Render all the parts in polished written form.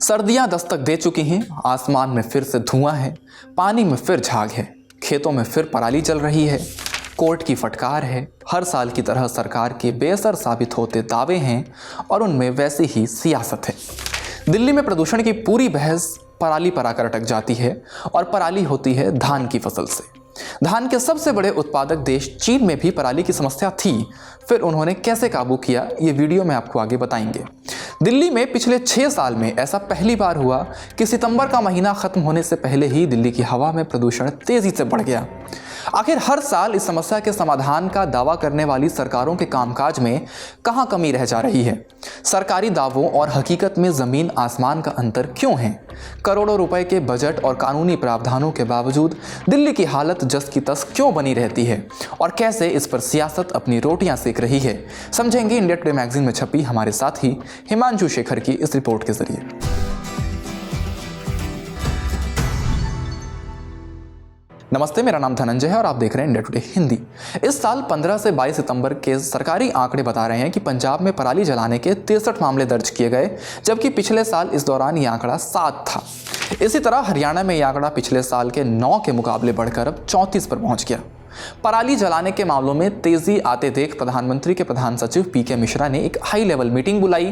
सर्दियां दस्तक दे चुकी हैं, आसमान में फिर से धुआं है, पानी में फिर झाग है, खेतों में फिर पराली जल रही है। कोर्ट की फटकार है, हर साल की तरह सरकार के बेअसर साबित होते दावे हैं और उनमें वैसी ही सियासत है। दिल्ली में प्रदूषण की पूरी बहस पराली पर आकर अटक जाती है और पराली होती है धान की फसल से। धान के सबसे बड़े उत्पादक देश चीन में भी पराली की समस्या थी, फिर उन्होंने कैसे काबू किया ये वीडियो में आपको आगे बताएंगे। दिल्ली में पिछले 6 साल में ऐसा पहली बार हुआ कि सितंबर का महीना खत्म होने से पहले ही दिल्ली की हवा में प्रदूषण तेजी से बढ़ गया। आखिर हर साल इस समस्या के समाधान का दावा करने वाली सरकारों के कामकाज में कहां कमी रह जा रही है? सरकारी दावों और हकीकत में जमीन आसमान का अंतर क्यों है? करोड़ों रुपए के बजट और कानूनी प्रावधानों के बावजूद दिल्ली की हालत जस की तस क्यों बनी रहती है और कैसे इस पर सियासत अपनी रोटियां सेक रही है, समझेंगे इंडिया टुडे मैगजीन में छपी हमारे साथी हिमांशु शेखर की इस रिपोर्ट के जरिए। नमस्ते, मेरा नाम धनंजय है और आप देख रहे हैं इंडिया टुडे हिंदी। इस साल 15 से 22 सितंबर के सरकारी आंकड़े बता रहे हैं कि पंजाब में पराली जलाने के 63 मामले दर्ज किए गए, जबकि पिछले साल इस दौरान ये आंकड़ा 7 था। इसी तरह हरियाणा में ये आंकड़ा पिछले साल के 9 के मुकाबले बढ़कर अब 34 पर पहुंच गया। पराली जलाने के मामलों में तेजी आते देख प्रधानमंत्री के प्रधान सचिव पीके मिश्रा ने एक हाई लेवल मीटिंग बुलाई।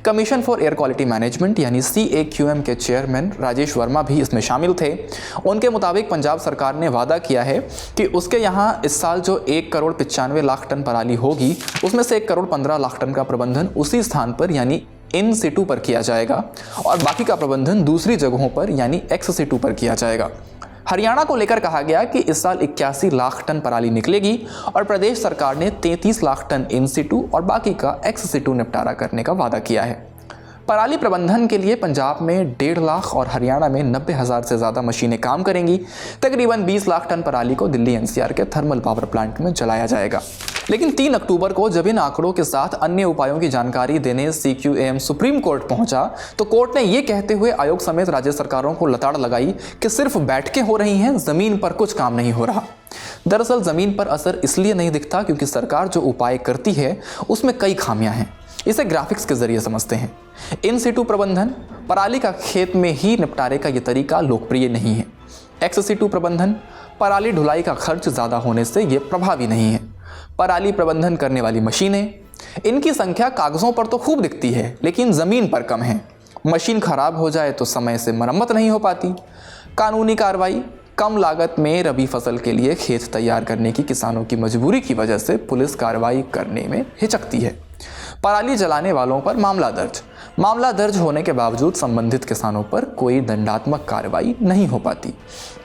Commission for air quality management यानी CAQM के चेयरमैन राजेश वर्मा भी इसमें शामिल थे। उनके मुताबिक पंजाब सरकार ने वादा किया है कि उसके यहाँ इस साल जो 1 करोड़ 95 लाख टन पराली होगी, उसमें से 1 करोड़ 15 लाख टन का प्रबंधन उसी स्थान पर यानी इन सिटू पर किया जाएगा और बाकी का प्रबंधन दूसरी जगहों पर यानी एक्स सिटू पर किया जाएगा। हरियाणा को लेकर कहा गया कि इस साल 81 लाख टन पराली निकलेगी और प्रदेश सरकार ने 33 लाख टन इन सिटू और बाकी का एक्स सिटू निपटारा करने का वादा किया है। पराली प्रबंधन के लिए पंजाब में 1.5 लाख और हरियाणा में 90,000 से ज़्यादा मशीनें काम करेंगी। तकरीबन 20 लाख टन पराली को दिल्ली NCR के थर्मल पावर प्लांट में जलाया जाएगा। लेकिन 3 अक्टूबर को जब इन आंकड़ों के साथ अन्य उपायों की जानकारी देने CQAM सुप्रीम कोर्ट पहुंचा तो कोर्ट ने यह कहते हुए आयोग समेत राज्य सरकारों को लताड़ लगाई कि सिर्फ बैठकें हो रही हैं, जमीन पर कुछ काम नहीं हो रहा। दरअसल जमीन पर असर इसलिए नहीं दिखता क्योंकि सरकार जो उपाय करती है उसमें कई खामियां हैं। इसे ग्राफिक्स के जरिए समझते हैं। इन सिटू प्रबंधन, पराली का खेत में ही निपटारे का यह तरीका लोकप्रिय नहीं है। एक्स सिटू प्रबंधन, पराली ढुलाई का खर्च ज़्यादा होने से यह प्रभावी नहीं है। पराली प्रबंधन करने वाली मशीनें, इनकी संख्या कागज़ों पर तो खूब दिखती है लेकिन ज़मीन पर कम है। मशीन खराब हो जाए तो समय से मरम्मत नहीं हो पाती। कानूनी कार्रवाई, कम लागत में रबी फसल के लिए खेत तैयार करने की किसानों की मजबूरी की वजह से पुलिस कार्रवाई करने में हिचकती है। पराली जलाने वालों पर मामला दर्ज होने के बावजूद संबंधित किसानों पर कोई दंडात्मक कार्रवाई नहीं हो पाती।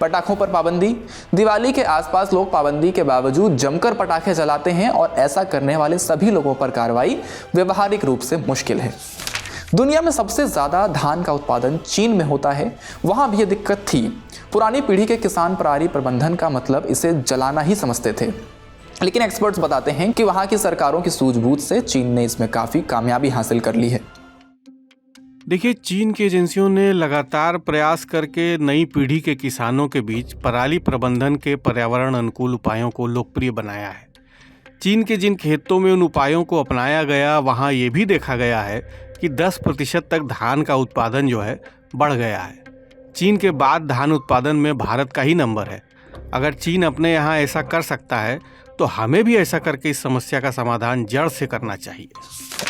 पटाखों पर पाबंदी, दिवाली के आसपास लोग पाबंदी के बावजूद जमकर पटाखे जलाते हैं और ऐसा करने वाले सभी लोगों पर कार्रवाई व्यवहारिक रूप से मुश्किल है। दुनिया में सबसे ज़्यादा धान का उत्पादन चीन में होता है, वहाँ भी ये दिक्कत थी। पुरानी पीढ़ी के किसान पराली प्रबंधन का मतलब इसे जलाना ही समझते थे, लेकिन एक्सपर्ट्स बताते हैं कि वहाँ की सरकारों की सूझबूझ से चीन ने इसमें काफ़ी कामयाबी हासिल कर ली है। देखिए, चीन की एजेंसियों ने लगातार प्रयास करके नई पीढ़ी के किसानों के बीच पराली प्रबंधन के पर्यावरण अनुकूल उपायों को लोकप्रिय बनाया है। चीन के जिन खेतों में उन उपायों को अपनाया गया, वहाँ ये भी देखा गया है कि 10% तक धान का उत्पादन जो है बढ़ गया है। चीन के बाद धान उत्पादन में भारत का ही नंबर है। अगर चीन अपने यहाँ ऐसा कर सकता है तो हमें भी ऐसा करके इस समस्या का समाधान जड़ से करना चाहिए।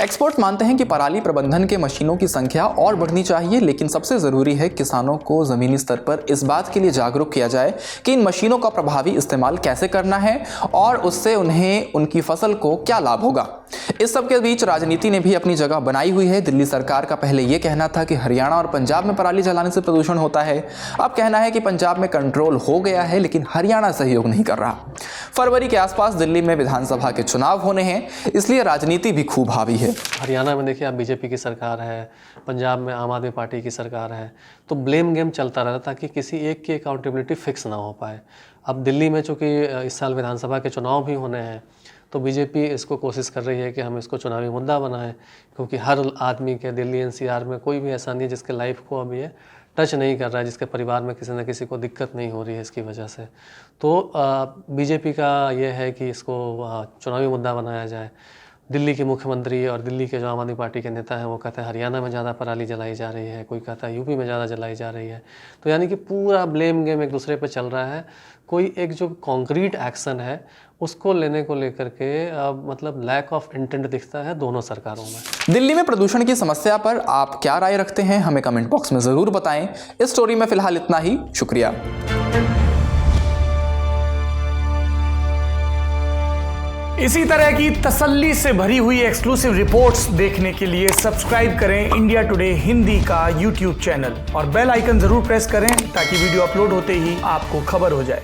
एक्सपर्ट मानते हैं कि पराली प्रबंधन के मशीनों की संख्या और बढ़नी चाहिए, लेकिन सबसे ज़रूरी है किसानों को ज़मीनी स्तर पर इस बात के लिए जागरूक किया जाए कि इन मशीनों का प्रभावी इस्तेमाल कैसे करना है और उससे उन्हें उनकी फसल को क्या लाभ होगा। इस सब के बीच राजनीति ने भी अपनी जगह बनाई हुई है। दिल्ली सरकार का पहले ये कहना था कि हरियाणा और पंजाब में पराली जलाने से प्रदूषण होता है। अब कहना है कि पंजाब में कंट्रोल हो गया है लेकिन हरियाणा सहयोग नहीं कर रहा। फरवरी के आसपास दिल्ली में विधानसभा के चुनाव होने हैं, इसलिए राजनीति भी खूब हावी है। हरियाणा में देखिए, अब BJP की सरकार है, पंजाब में आम आदमी पार्टी की सरकार है, तो ब्लेम गेम चलता रहता ताकि किसी एक की अकाउंटेबिलिटी फिक्स ना हो पाए। अब दिल्ली में चूँकि इस साल विधानसभा के चुनाव भी होने हैं तो BJP इसको कोशिश कर रही है कि हम इसको चुनावी मुद्दा बनाएं, क्योंकि हर आदमी के दिल्ली NCR में कोई भी ऐसा नहीं है जिसके लाइफ को अभी ये टच नहीं कर रहा है, जिसके परिवार में किसी न किसी को दिक्कत नहीं हो रही है इसकी वजह से। तो BJP का ये है कि इसको चुनावी मुद्दा बनाया जाए। दिल्ली के मुख्यमंत्री और दिल्ली के जो आम आदमी पार्टी के नेता हैं वो कहते हैं हरियाणा में ज़्यादा पराली जलाई जा रही है, कोई कहता है यूपी में ज़्यादा जलाई जा रही है। तो यानी कि पूरा ब्लेम गेम एक दूसरे पे चल रहा है। कोई एक जो कॉन्क्रीट एक्शन है उसको लेने को लेकर के मतलब लैक ऑफ इंटेंट दिखता है दोनों सरकारों में। दिल्ली में प्रदूषण की समस्या पर आप क्या राय रखते हैं, हमें कमेंट बॉक्स में ज़रूर बताएं। इस स्टोरी में फिलहाल इतना ही, शुक्रिया। इसी तरह की तसल्ली से भरी हुई एक्सक्लूसिव रिपोर्ट्स देखने के लिए सब्सक्राइब करें इंडिया टुडे हिंदी का यूट्यूब चैनल और बेल आइकन जरूर प्रेस करें ताकि वीडियो अपलोड होते ही आपको खबर हो जाए।